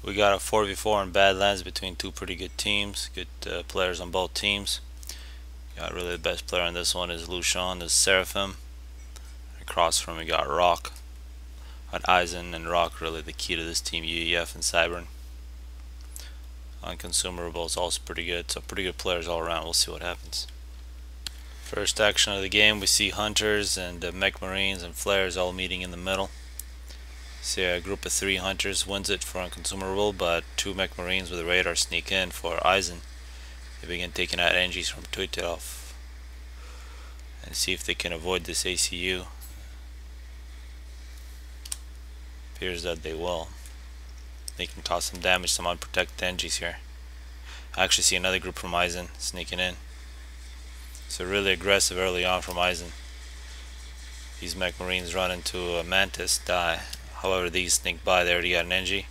We got a 4v4 in Badlands between two pretty good teams, good players on both teams. Got really the best player on this one is Lucian, is Seraphim. Across from him we got Rock. Got Eisen and Rock, really the key to this team, UEF and Cybern. On consumables also pretty good, so pretty good players all around. We'll see what happens. First action of the game, we see Hunters and Mech Marines and Flares all meeting in the middle. See a group of 3 Hunters wins it for unconsumable, but 2 Mech Marines with a radar sneak in for Eisen. They begin taking out NGs from Tuitov and see if they can avoid this ACU. Appears that they will. They can cause some damage, some unprotected NGs here. I actually see another group from Eisen sneaking in. So really aggressive early on from Eisen. These Mech Marines run into a Mantis, die. However, these sneak by, they already got an NG.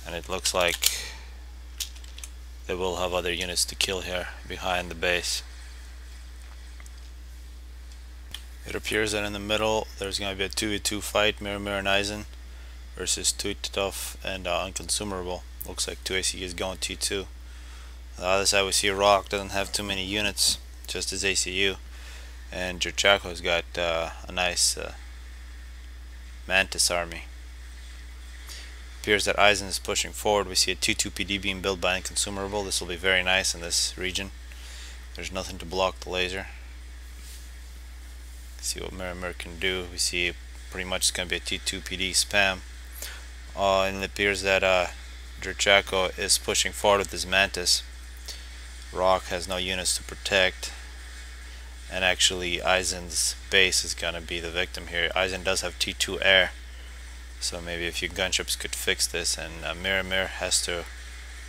And it looks like they will have other units to kill here behind the base. It appears that in the middle there's going to be a 2v2 fight, Mirror and Eisen versus Tuitov and Unconsumable. Looks like 2 ACUs going T2. On the other side we see Rock, doesn't have too many units, just his ACU. And Jerchako's got a nice Mantis army. Appears that Eisen is pushing forward. We see a 2-2 PD being built by Unconsumable. This will be very nice in this region. There's nothing to block the laser. See what Mirror can do. We see pretty much it's going to be a T2 PD spam. And it appears that Jerchako is pushing forward with his Mantis. Rock has no units to protect. And actually Eisen's base is going to be the victim here. Eisen does have T2 air. So maybe a few gunships could fix this, and Mirror has to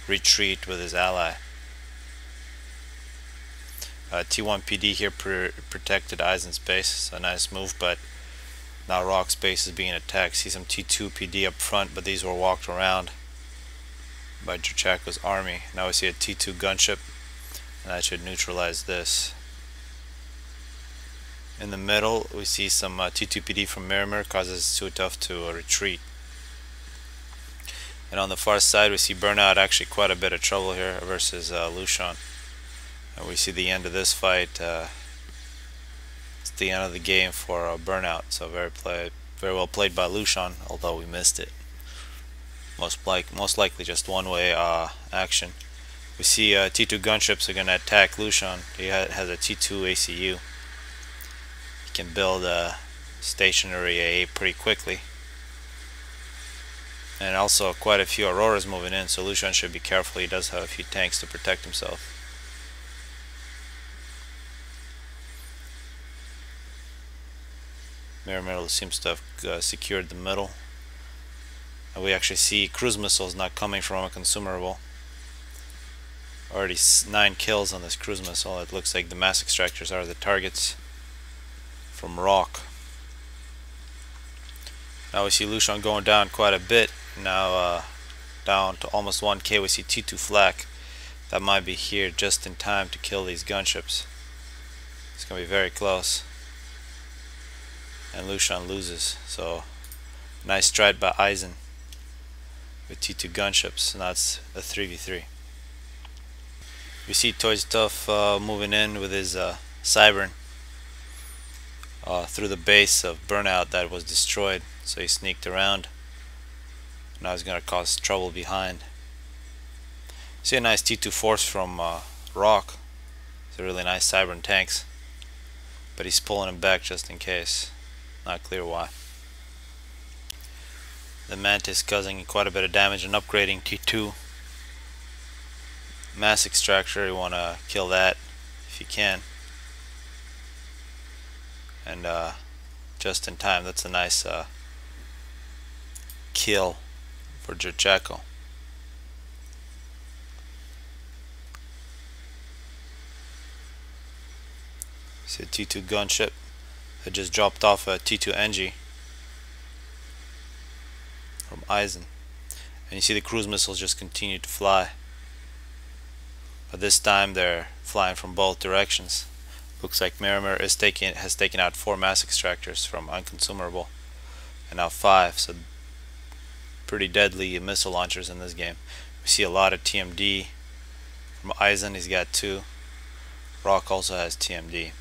retreat with his ally. T1 PD here protected Eisen's base, so a nice move, but now Rock's base is being attacked. See some T2 PD up front, but these were walked around by Jerchako's army. Now we see a T2 gunship, and that should neutralize this. In the middle we see some T2 PD from Mirror, causes Tuitov to retreat. And on the far side we see Burnout actually quite a bit of trouble here versus Lucian. And we see the end of this fight. It's the end of the game for Burnout. So very well played by Lucian, although we missed it. Most likely just one way action. We see T2 gunships are going to attack Lucian. He has a T2 ACU. He can build a stationary AA pretty quickly. And also quite a few Auroras moving in, so Lucian should be careful. He does have a few tanks to protect himself. Mirror seems to have secured the middle. And we actually see cruise missiles not coming from Unconsumable. Already 9 kills on this cruise missile. It looks like the mass extractors are the targets from Rock. Now we see Lucian going down quite a bit. Now down to almost 1k. We see T2 flak. That might be here just in time to kill these gunships. It's going to be very close. And Lucian loses. So nice stride by Eisen with T2 gunships. Now it's a 3v3. We see Tuitov moving in with his Cybern through the base of Burnout that was destroyed. So he sneaked around. Now he's going to cause trouble behind. See a nice T2 force from Rock. It's a really nice Cybern tanks. But he's pulling him back just in case. Not clear why. The Mantis causing quite a bit of damage and upgrading T2. Mass extractor, you want to kill that if you can. And just in time, that's a nice kill for Jerchako. See a T2 gunship that just dropped off a T2 NG from Eisen. And you see the cruise missiles just continue to fly. But this time they're flying from both directions. Looks like Mirror has taken out 4 mass extractors from Unconsumable, and now 5. So pretty deadly missile launchers in this game. We see a lot of TMD from Eisen. He's got 2. Rock also has TMD. We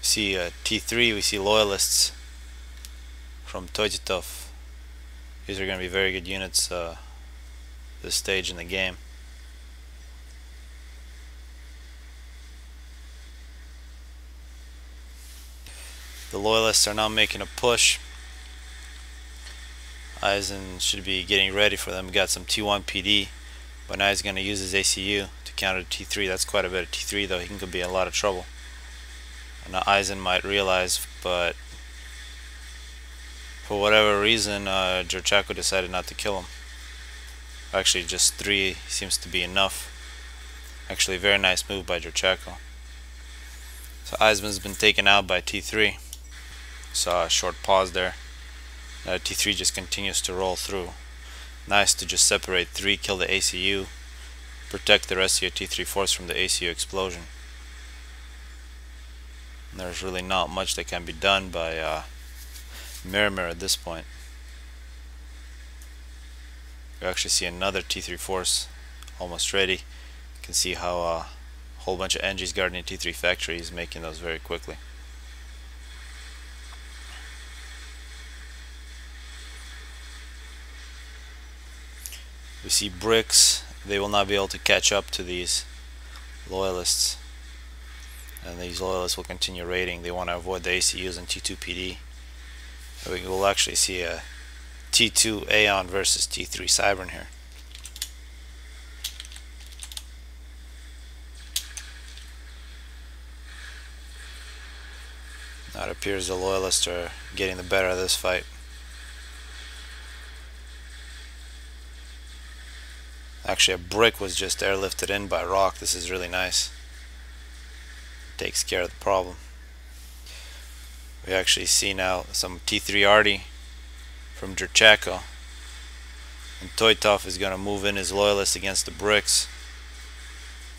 see T3. We see Loyalists from Toititov. These are going to be very good units this stage in the game. The Loyalists are now making a push. Eisen should be getting ready for them. Got some T1 PD, but now he's going to use his ACU to counter T3. That's quite a bit of T3 though. He could be in a lot of trouble. And now Eisen might realize, but for whatever reason, Jurchako decided not to kill him. Actually, just 3 seems to be enough. Actually, a very nice move by Jurchako. So Eisen's been taken out by T3. Saw a short pause there. T3 just continues to roll through. Nice to just separate 3, kill the ACU, protect the rest of your T3 force from the ACU explosion. And there's really not much that can be done by Miramir at this point. We actually see another T3 force almost ready. You can see how a whole bunch of NGs guarding T3 factory is making those very quickly. We see bricks. They will not be able to catch up to these Loyalists, and these Loyalists will continue raiding. They want to avoid the ACUs and T2 PD. We will actually see a T2 Aeon versus T3 Cybern here. Now it appears the Loyalists are getting the better of this fight. Actually, a brick was just airlifted in by Rock. This is really nice. Takes care of the problem. We actually see now some T3 Arty from Jurchako. And Toitov is going to move in his Loyalists against the bricks.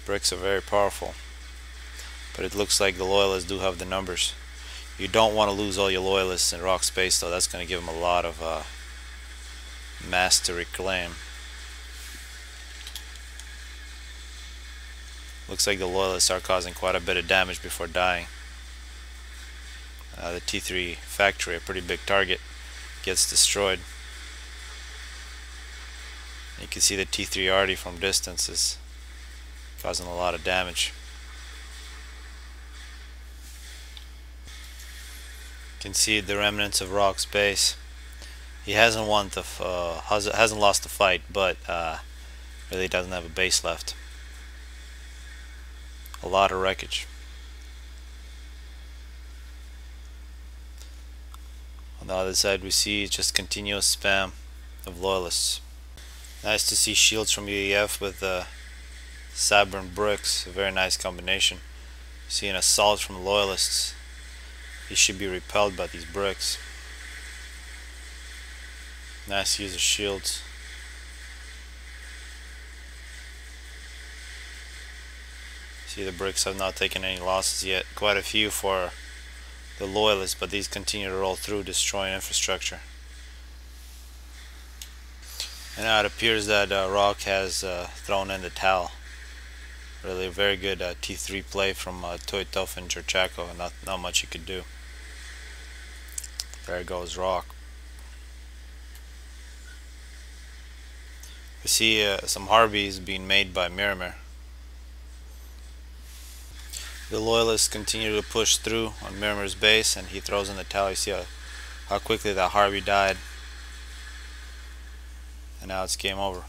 Bricks are very powerful. But it looks like the Loyalists do have the numbers. You don't want to lose all your Loyalists in Rock space though. That's going to give him a lot of mass to reclaim. Looks like the Loyalists are causing quite a bit of damage before dying. The T3 factory, a pretty big target, gets destroyed. You can see the T3 Arty from distance is causing a lot of damage. You can see the remnants of Rock's base. He hasn't lost the fight, but really doesn't have a base left. A lot of wreckage. On the other side we see just continuous spam of Loyalists. Nice to see shields from UEF with Cybern bricks, a very nice combination. See an assault from Loyalists. He should be repelled by these bricks. Nice use of shields. See, the bricks have not taken any losses yet. Quite a few for the Loyalists, but these continue to roll through, destroying infrastructure. And now it appears that Rock has thrown in the towel. Really a very good T3 play from Toitov and Jurchako. Not much you could do. There goes Rock. We see some Harbies being made by Miramir. The Loyalists continue to push through on Miramir's base, and he throws in the towel. You see how quickly that Harvey died. And now it's game over.